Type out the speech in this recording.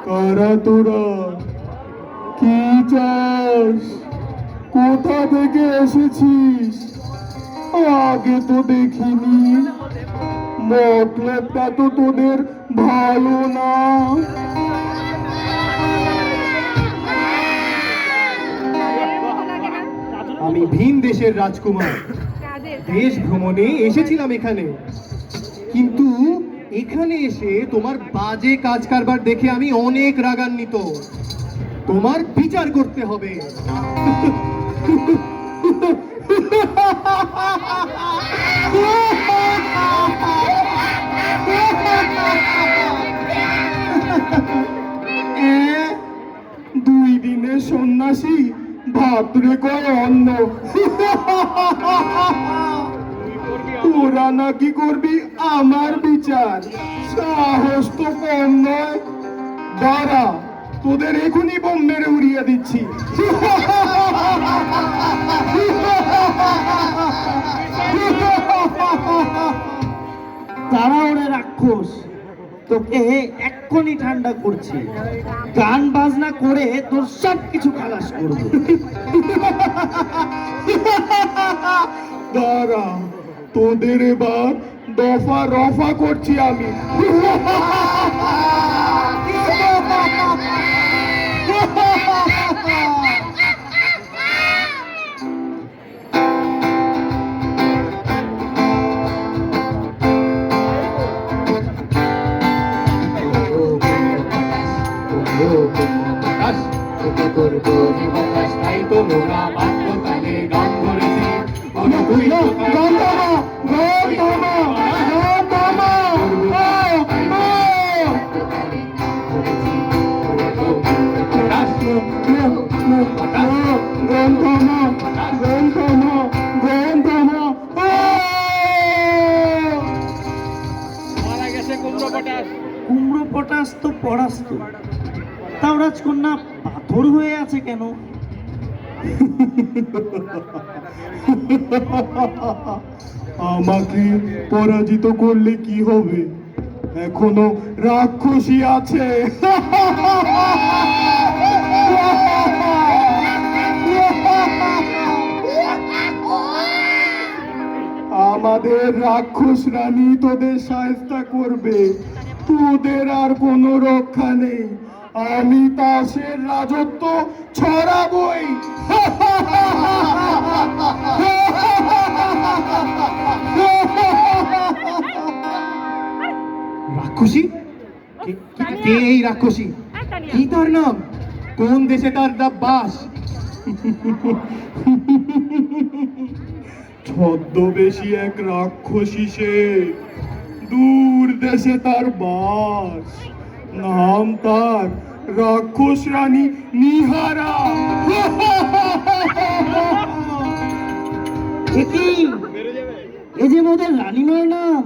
কারা তোরা? কি চাস? কোথা থেকে এসেছিস? আগে তো দেখিনি। মতলবটা তো তোদের ভালো না। আমি ভিন দেশের রাজকুমার। দেশ ভ্রমণে এসেছিলাম এখানে, কিন্তু এখানে এসে তোমার বাজে কাজ কারবার দেখে আমি অনেক রাগান্বিত। তোমার বিচার করতে হবে। দুই দিনের সন্ন্যাসী ভাদ্রে কয় অন্ন। তোরা নাকি করবি আমার বিচার? সাহস তো কম নয়। দাঁড়া, তোদের এখনই বোম মেরে উড়িয়ে দিচ্ছি। তারা ওরে রাক্ষস, তোকে এক্ষুনি ঠান্ডা করছে। গান বাজনা করে তোর সব কিছু খালাস করবো। দাঁড়া, তোদের এবার দফা রফা করছি আমি। তাই তো মোরা বাদ্যতালে গান ধরেছি। কুমড়ো পটাশ তো পরাস্ত, তাও রাজকন্যা পাথর হয়ে আছে কেন? আমাকে পরাজিত করলে কি হবে? এখনো রাক্ষসী আছে। আমাদের রাক্ষস রানী তোদের সাহায্য করবে। তোদের আর কোনো রক্ষা নেই। আমি তাসের রাজত্ব ছড়াবই। রাক্ষসী? কে এই রাক্ষসী? কি তার নাম? কোন দেশে তার বাস? ছদ্মবেশী এক রাক্ষসী সে, দূর দেশে তার বাস। নাম তার রাক্ষস রানী নিহারা। এ যে মোদের রানীমার নাম।